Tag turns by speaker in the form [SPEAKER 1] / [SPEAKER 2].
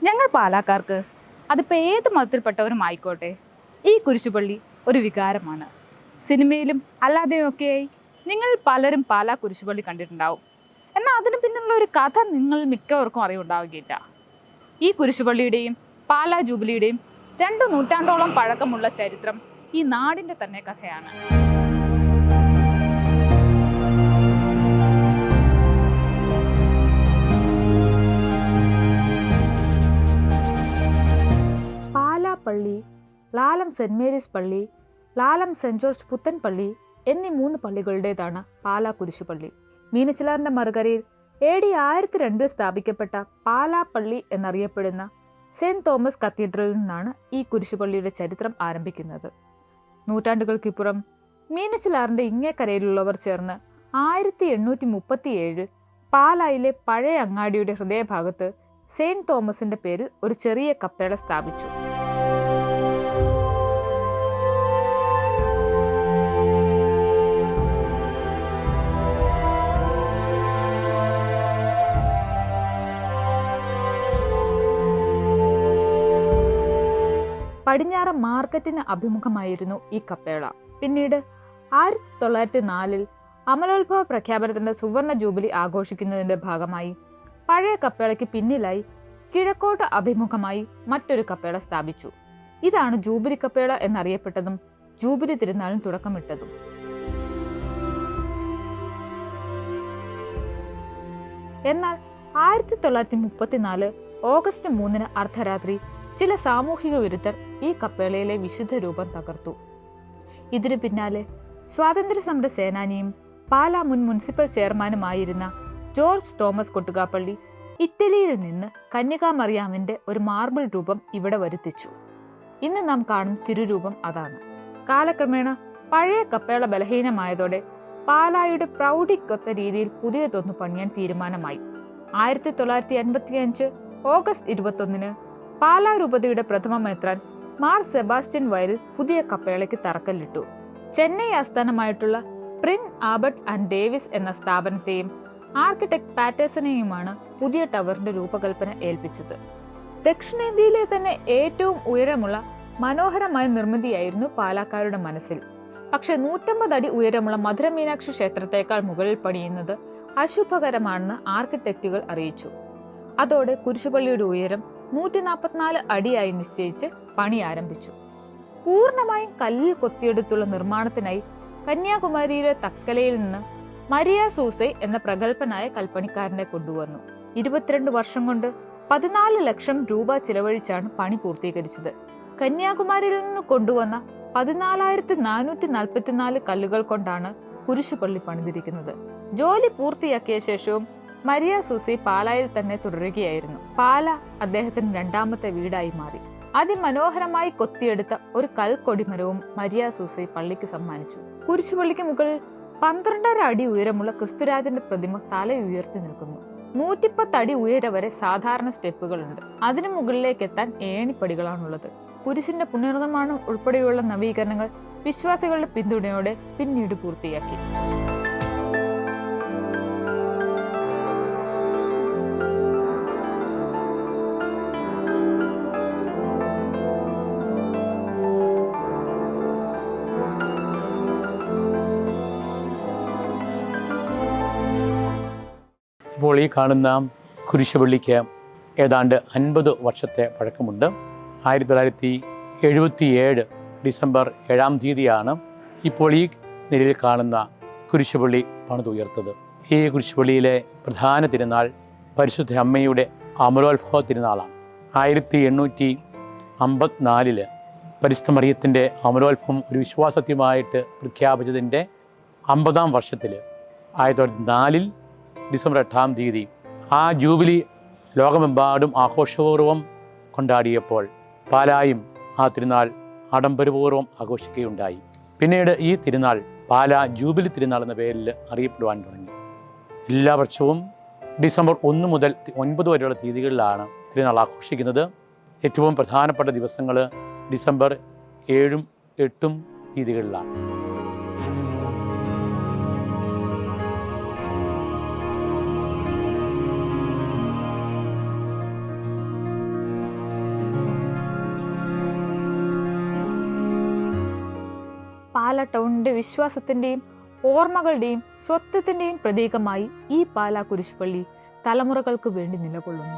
[SPEAKER 1] ഞങ്ങൾ പാലാക്കാർക്ക് അതിപ്പോൾ ഏത് മതത്തിൽപ്പെട്ടവരും ആയിക്കോട്ടെ, ഈ കുരിശുപള്ളി ഒരു വികാരമാണ്. സിനിമയിലും അല്ലാതെയൊക്കെയായി നിങ്ങൾ പലരും പാലാ കുരിശുപള്ളി കണ്ടിട്ടുണ്ടാവും. എന്നാൽ അതിന് പിന്നിലുള്ള ഒരു കഥ നിങ്ങൾ മിക്കവർക്കും അറിവുണ്ടാവുകയില്ല. ഈ കുരിശുപള്ളിയുടെയും പാലാ ജൂബിലിയുടെയും 2 നൂറ്റാണ്ടോളം പഴക്കമുള്ള ചരിത്രം ഈ നാടിൻ്റെ തന്നെ കഥയാണ്.
[SPEAKER 2] പള്ളി, ലാലം സെന്റ് മേരീസ് പള്ളി, ലാലം സെന്റ് ജോർജ് പുത്തൻ പള്ളി എന്നീ 3 പള്ളികളുടേതാണ് പാലാ കുരിശുപള്ളി. മീനച്ചിലാറിന്റെ മറുകരയിൽ AD 1002 സ്ഥാപിക്കപ്പെട്ട പാലാ പള്ളി എന്നറിയപ്പെടുന്ന സെന്റ് തോമസ് കത്തീഡ്രലിൽ നിന്നാണ് ഈ കുരിശുപള്ളിയുടെ ചരിത്രം ആരംഭിക്കുന്നത്. നൂറ്റാണ്ടുകൾക്കിപ്പുറം മീനച്ചിലാറിന്റെ ഇങ്ങേക്കരയിലുള്ളവർ ചേർന്ന് 1837 പാലായിലെ പഴയ അങ്ങാടിയുടെ ഹൃദയഭാഗത്ത് സെയിന്റ് തോമസിന്റെ പേരിൽ ഒരു ചെറിയ കപ്പേള സ്ഥാപിച്ചു. പടിഞ്ഞാറ് മാർക്കറ്റിന് അഭിമുഖമായിരുന്നു ഈ കപ്പേള. പിന്നീട് 1904 അമലോത്ഭവ പ്രഖ്യാപനത്തിന്റെ സുവർണ ജൂബിലി ആഘോഷിക്കുന്നതിന്റെ ഭാഗമായി പഴയ കപ്പേളയ്ക്ക് പിന്നിലായി കിഴക്കോട്ട് അഭിമുഖമായി മറ്റൊരു കപ്പേള സ്ഥാപിച്ചു. ഇതാണ് ജൂബിലി കപ്പേള എന്നറിയപ്പെട്ടതും ജൂബിലി തിരുനാളിന് തുടക്കമിട്ടതും. എന്നാൽ 1934 ഓഗസ്റ്റ് 3 അർദ്ധരാത്രി ചില സാമൂഹിക വിരുദ്ധർ ഈ കപ്പേളയിലെ വിശുദ്ധ രൂപം തകർത്തു. ഇതിനു പിന്നാലെ സ്വാതന്ത്ര്യ സമര സേനാനിയും പാലാ മുൻ മുനിസിപ്പൽ ചെയർമാനുമായിരുന്ന ജോർജ് തോമസ് കൊട്ടുകാപ്പള്ളി ഇറ്റലിയിൽ നിന്ന് കന്യകാമറിയാമിന്റെ ഒരു മാർബിൾ രൂപം ഇവിടെ വരുത്തിച്ചു. ഇന്ന് നാം കാണുന്ന തിരുരൂപം അതാണ്. കാലക്രമേണ പഴയ കപ്പേള ബലഹീനമായതോടെ പാലായുടെ പ്രൗഢിക്കൊത്ത രീതിയിൽ പുതിയതൊന്നു പണിയാൻ തീരുമാനമായി. 1955 ഓഗസ്റ്റ് 21 പാലാ രൂപതയുടെ പ്രഥമ മെത്രാൻ മാർ സെബാസ്റ്റ്യൻ വയലിൽ പുതിയ കപ്പേളയ്ക്ക് തറക്കല്ലിട്ടു. ചെന്നൈ ആസ്ഥാനമായിട്ടുള്ള പ്രിൻ ആബർട്ട് ആൻഡ് ഡേവിസ് എന്ന സ്ഥാപനത്തെയും ആർക്കിടെക്ട് പാറ്റേഴ്സനെയുമാണ് പുതിയ ടവറിന്റെ രൂപകൽപ്പന ഏൽപ്പിച്ചത്. ദക്ഷിണേന്ത്യയിലെ തന്നെ ഏറ്റവും ഉയരമുള്ള മനോഹരമായ നിർമ്മിതിയായിരുന്നു പാലാക്കാരുടെ മനസ്സിൽ. പക്ഷെ 150 അടി ഉയരമുള്ള മധുര മീനാക്ഷി ക്ഷേത്രത്തേക്കാൾ മുകളിൽ പണിയുന്നത് അശുഭകരമാണെന്ന് ആർക്കിടെക്റ്റുകൾ അറിയിച്ചു. അതോടെ കുരിശുപള്ളിയുടെ ഉയരം 144 അടിയായി നിശ്ചയിച്ച് പണി ആരംഭിച്ചു. പൂർണ്ണമായും കല്ലിൽ കൊത്തിയെടുത്തുള്ള നിർമ്മാണത്തിനായി കന്യാകുമാരിയിലെ തക്കലയിൽ നിന്ന് മരിയ സൂസെ എന്ന പ്രഗത്ഭനായ കൽപ്പണിക്കാരനെ കൊണ്ടുവന്നു. 22 വർഷം കൊണ്ട് 14 ലക്ഷം രൂപ ചിലവഴിച്ചാണ് പണി പൂർത്തീകരിച്ചത്. കന്യാകുമാരിയിൽ നിന്ന് കൊണ്ടുവന്ന 14,444 കല്ലുകൾ കൊണ്ടാണ് കുരിശുപള്ളി പണിതിരിക്കുന്നത്. ജോലി പൂർത്തിയാക്കിയ ശേഷവും മരിയ സൂസി പാലായിൽ തന്നെ തുടരുകയായിരുന്നു. പാല അദ്ദേഹത്തിന് 2ാമത്തെ വീടായി മാറി. അതിമനോഹരമായി കൊത്തിയെടുത്ത ഒരു കൽക്കൊടിമരവും മരിയ സൂസി പള്ളിക്ക് സമ്മാനിച്ചു. കുരിശുപള്ളിക്ക് മുകളിൽ 12.5 അടി ഉയരമുള്ള ക്രിസ്തുരാജന്റെ പ്രതിമ തല ഉയർത്തി നിൽക്കുന്നു. 110 അടി ഉയരം വരെ സാധാരണ സ്റ്റെപ്പുകളുണ്ട്. അതിനു മുകളിലേക്ക് എത്താൻ ഏണിപ്പടികളാണുള്ളത്. കുരിശിന്റെ പുനർനിർമ്മാണം ഉൾപ്പെടെയുള്ള നവീകരണങ്ങൾ വിശ്വാസികളുടെ പിന്തുണയോടെ പിന്നീട് പൂർത്തിയാക്കി.
[SPEAKER 3] ഇപ്പോൾ ഈ കാണുന്ന കുരിശുപള്ളിക്ക് ഏതാണ്ട് 50 വർഷത്തെ പഴക്കമുണ്ട്. 1977 ഡിസംബർ 7-ാം തീയതിയാണ് ഇപ്പോൾ ഈ നിലയിൽ കാണുന്ന കുരിശുപള്ളി പണിതുയർത്തത്. ഈ കുരിശുപള്ളിയിലെ പ്രധാന തിരുനാൾ പരിശുദ്ധ അമ്മയുടെ അമലോത്ഭവ തിരുനാളാണ്. 1854 പരിശുദ്ധ മറിയത്തിൻ്റെ അമലോത്ഭവം ഒരു വിശ്വാസത്യമായിട്ട് പ്രഖ്യാപിച്ചതിൻ്റെ 50-ാം വർഷത്തിൽ 1904 ഡിസംബർ 8-ാം തീയതി ആ ജൂബിലി ലോകമെമ്പാടും ആഘോഷപൂർവ്വം കൊണ്ടാടിയപ്പോൾ പാലായും ആ തിരുനാൾ ആഡംബരപൂർവ്വം ആഘോഷിക്കുകയുണ്ടായി. പിന്നീട് ഈ തിരുനാൾ പാലാ ജൂബിലി തിരുനാൾ എന്ന പേരിൽ അറിയപ്പെടുവാൻ തുടങ്ങി. എല്ലാ വർഷവും ഡിസംബർ 1 മുതൽ 9 വരെയുള്ള തീയതികളിലാണ് തിരുനാൾ ആഘോഷിക്കുന്നത്. ഏറ്റവും പ്രധാനപ്പെട്ട ദിവസങ്ങൾ ഡിസംബർ 7-ഉം 8-ഉം തീയതികളിലാണ്.
[SPEAKER 2] പാലാ ടൗണിന്റെ വിശ്വാസത്തിന്റെയും ഓർമ്മകളുടെയും സ്വത്വത്തിന്റെയും പ്രതീകമായി ഈ പാലാ കുരിശുപള്ളി തലമുറകൾക്ക് വേണ്ടി നിലകൊള്ളുന്നു.